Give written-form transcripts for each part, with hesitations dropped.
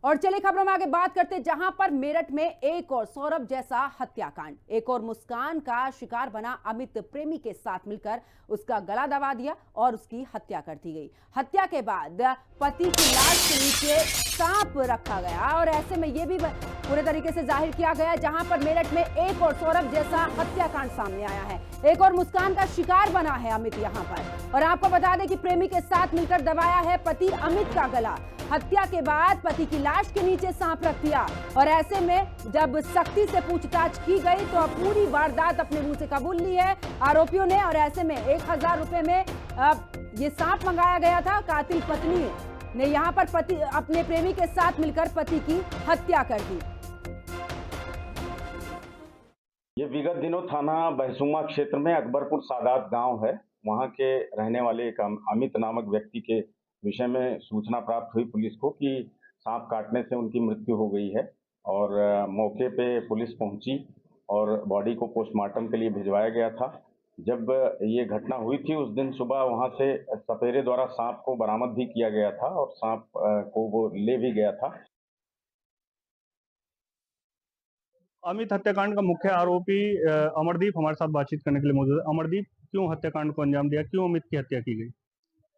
और चलिए खबरों में आगे बात करते, जहां पर मेरठ में एक और सौरभ जैसा हत्याकांड, एक और मुस्कान का शिकार बना अमित प्रेमी के साथ मिलकर उसका गला दबा दिया और उसकी हत्या कर दी गई। हत्या के बाद पति की लाश के नीचे सांप रखा गया और ऐसे में यह भी पूरे तरीके से जाहिर किया गया जहां पर मेरठ में एक और सौरभ जैसा हत्याकांड सामने आया है। एक और मुस्कान का शिकार बना है अमित यहां पर। और आपको बता दें कि प्रेमी के साथ मिलकर दबाया है पति अमित का गला। हत्या के बाद पति की लाश के नीचे सांप रख दिया और ऐसे में जब सख्ती से पूछताछ की गई तो अब पूरी वारदात अपने मुंह से कबूल ली है आरोपियों ने। और ऐसे में 1000 रुपए में ये सांप मंगाया गया था। कातिल पत्नी ने यहाँ पर पति अपने प्रेमी के साथ मिलकर पति की हत्या कर दी। ये विगत दिनों थाना बहसुमा क्षेत्र में अकबरपुर सादात गांव है, वहां के रहने वाले एक अमित नामक व्यक्ति के विषय में सूचना प्राप्त हुई पुलिस को कि सांप काटने से उनकी मृत्यु हो गई है। और मौके पे पुलिस पहुंची और बॉडी को पोस्टमार्टम के लिए भिजवाया गया था। जब ये घटना हुई थी उस दिन सुबह वहां से सपेरे द्वारा सांप को बरामद भी किया गया था और सांप को वो ले भी गया था। अमित हत्याकांड का मुख्य आरोपी अमरदीप हमारे साथ बातचीत करने के लिए मौजूद है। अमरदीप, क्यों हत्याकांड को अंजाम दिया, क्यों अमित की हत्या की गई?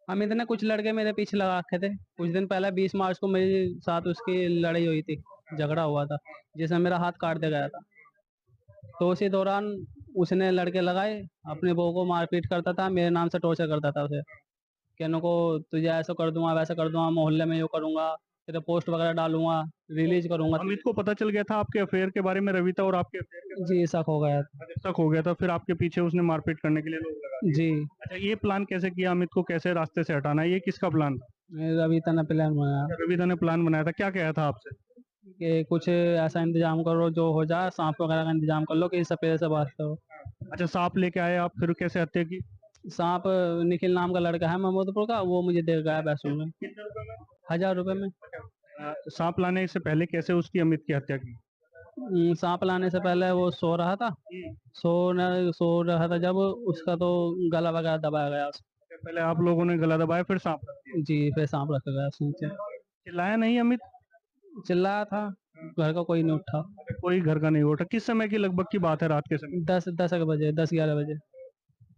अमित ने कुछ लड़के मेरे पीछे लगा रखे थे। कुछ दिन पहले 20 मार्च को मेरे साथ उसकी लड़ाई हुई थी, झगड़ा हुआ था जिसमें मेरा हाथ काट दिया गया था। तो उसी दौरान उसने लड़के लगाए, अपने बहू को मारपीट करता था, मेरे नाम से टॉर्चर करता था उसे, कहने को तुझे ऐसा कर दूंगा वैसा कर दूंगा, मोहल्ले में यूँ करूंगा, तेरे पोस्ट वगैरह डालूंगा, रिलीज करूंगा। अमित को पता चल गया था आपके अफेयर के बारे में, रविता और आपके अफेयर के जी शक हो गया था। शक हो गया था, फिर आपके पीछे उसने मारपीट करने के लिए लोग लगा दिए। जी अच्छा, ये प्लान कैसे किया, अमित को कैसे रास्ते से हटाना है, ये किसका प्लान था? रविता ने प्लान बनाया रविता ने प्लान बनाया था। क्या कहा था आपसे? कि कुछ ऐसा इंतजाम करो जो हो जाए, सांप वगैरह का इंतजाम कर लो कि सपेरे से बात करो। अच्छा, सांप लेके आए आप, फिर कैसे हत्या की? सांप निखिल नाम का लड़का है महमूदपुर का, वो मुझे दे गया बैसूर में। कितने रुपए में? 1000 रुपए में। सांप लाने से पहले कैसे उसकी अमित की हत्या की? सांप लाने से पहले वो सो रहा था, सो रहा था जब उसका तो गला वगैरह दबाया गया। पहले आप लोगों ने गला दबाया, फिर सांप रख दिया। जी फिर सांप रखा गया उसमें। चिल्लाया नहीं अमित? चिल्लाया था, घर का कोई नहीं उठा। कोई घर का नहीं उठा। किस समय की लगभग की बात है, रात के समय? 10 बजे, 10-11 बजे।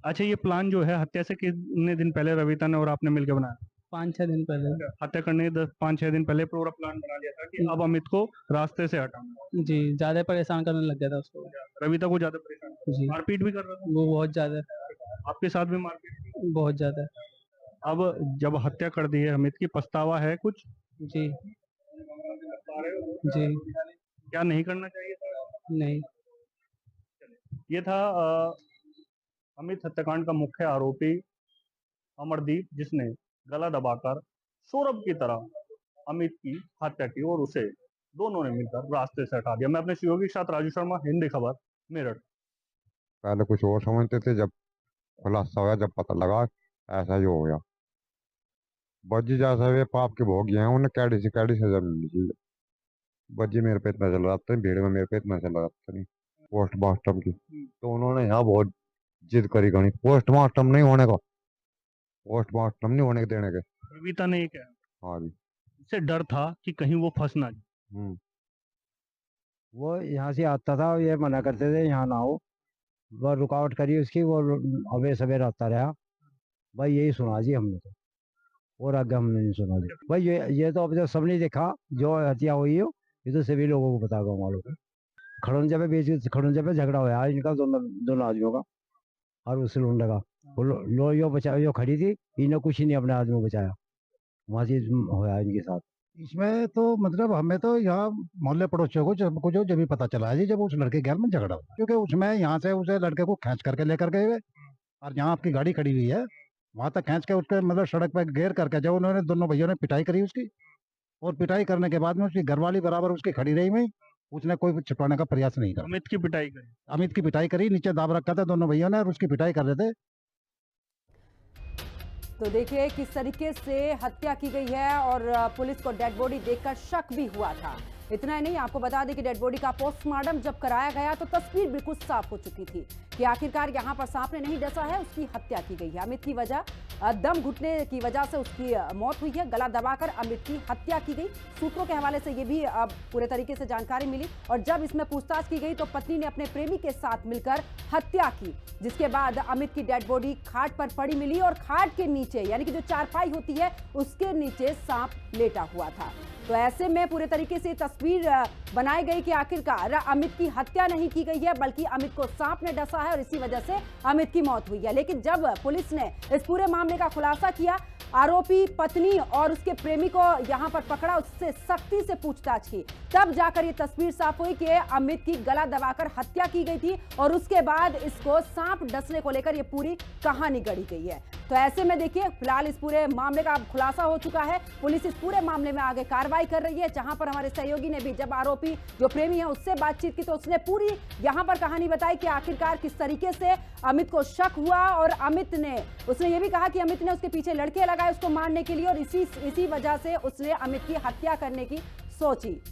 अच्छा, ये प्लान जो है हत्या से कितने दिन पहले रविता ने और आपने मिलकर बनाया? 5-6 दिन पहले। हत्या करने के 5-6 दिन पहले पूरा प्लान बना लिया था कि अब अमित को रास्ते से हटाना। जी ज्यादा परेशान करने लग गया था उसको। रविता को ज्यादा परेशान, जी मारपीट भी कर रहा था? वो बहुत ज्यादा, आपके साथ भी मारपीट? बहुत ज्यादा। अब जब हत्या कर दी है अमित की, पछतावा है कुछ? जी जी क्या नहीं करना चाहिए था? नहीं। ये था अमित हत्याकांड का मुख्य आरोपी अमरदीप, जिसने गला दबाकर सौरभ की तरह अमित की हत्या की और उसे दोनों ने मिलकर रास्ते से हटा दिया। मैं अपने सहयोगी के साथ राजू शर्मा, हिंदी खबर, मेरठ। पहले कुछ और समझते थे, जब खुलासा हुआ, जब पता लगा ऐसा ही हो गया। बज्जी जैसा वे पाप के भोगी हैं, उन्हें कैडी सजा मिलनी चाहिए। बज्जी मेरे पे इतना चल रहा था, भीड़ में मेरे पे इतना चल रहा था नहीं पोस्टमार्टम की, तो उन्होंने यहाँ बहुत जिद करी गणी पोस्टमार्टम नहीं होने का, पोस्टमार्टम नहीं होने के देने के। रविता ने ये कहा। हाँ जी। इससे डर था कि कहीं वो फंस ना जाए। वो यहाँ से आता था, ये मना करते थे यहाँ ना हो, वो रुकावट करी उसकी, वो अबे सवेर आता रहा भाई, यही सुना जी हमने तो, और आगे हमने नहीं सुना जी भाई। ये तो अब जो सबने देखा, जो हत्या हुई हो, ये तो सभी लोगों को पता होगा मालूम है। खड़ंजा पे बीच खड़ंजा पे झगड़ा हुआ इनका, दोनों आदमियों का, और उस लूंडे का लो यो बचा, यो खड़ी थी, इन्हें कुछ ही नहीं अपने आदमी को बचाया, वहां से होया इनके साथ। इसमें तो मतलब हमें तो यहाँ मोहल्ले पड़ोसियों को जब भी पता चला है जी, जब उस लड़के के घर में झगड़ा हुआ, क्योंकि उसमें यहाँ से उसे लड़के को खींच करके लेकर गए हुए, और जहाँ आपकी गाड़ी खड़ी हुई है वहां तक खींच के उसके मतलब सड़क पर घेर करके, जब उन्होंने दोनों भैया ने पिटाई करी उसकी, और पिटाई करने के बाद में उसकी घरवाली बराबर उसकी खड़ी रही वहीं, उसने कोई छिपाने का प्रयास नहीं करा। अमित की पिटाई करी? अमित की पिटाई करी, नीचे दाब रखा था दोनों भैया ने, और उसकी पिटाई कर रहे थे। तो देखिए किस तरीके से हत्या की गई है और पुलिस को डेड बॉडी देखकर शक भी हुआ था। इतना ही नहीं, आपको बता दें कि डेड बॉडी का पोस्टमार्टम जब कराया गया तो तस्वीर बिल्कुल साफ हो चुकी थी कि आखिरकार यहां पर सांप ने नहीं डसा है, उसकी हत्या की गई है। अमित की वजह दम घुटने की वजह से उसकी मौत हुई है। गला दबाकर अमित की हत्या की गई। सूत्रों के हवाले से ये भी पूरे तरीके से जानकारी मिली और जब इसमें पूछताछ की गई तो पत्नी ने अपने प्रेमी के साथ मिलकर हत्या की, जिसके बाद अमित की डेड बॉडी खाट पर पड़ी मिली और खाट के नीचे यानी कि जो चारपाई होती है उसके नीचे सांप लेटा हुआ था। तो ऐसे में पूरे तरीके से तस्वीर बनाई गई कि आखिरकार अमित की हत्या नहीं की गई है बल्कि अमित को सांप ने डसा है और इसी वजह से अमित की मौत हुई है। लेकिन जब पुलिस ने इस पूरे मामले का खुलासा किया, आरोपी पत्नी और उसके प्रेमी को यहां पर पकड़ा, उससे सख्ती से पूछताछ की, तब जाकर ये तस्वीर साफ हुई कि अमित की गला दबाकर हत्या की गई थी और उसके बाद इसको सांप डसने को लेकर ये पूरी कहानी गढ़ी गई है। तो ऐसे में देखिए, फिलहाल इस पूरे मामले का खुलासा हो चुका है। पुलिस इस पूरे मामले में आगे कार्रवाई कर रही है। जहां पर हमारे सहयोगी ने भी जब आरोपी जो प्रेमी है उससे बातचीत की तो उसने पूरी यहां पर कहानी बताई कि आखिरकार किस तरीके से अमित को शक हुआ और उसने ये भी कहा कि अमित ने उसके पीछे लड़के लगाए उसको मारने के लिए और इसी वजह से उसने अमित की हत्या करने की सोची।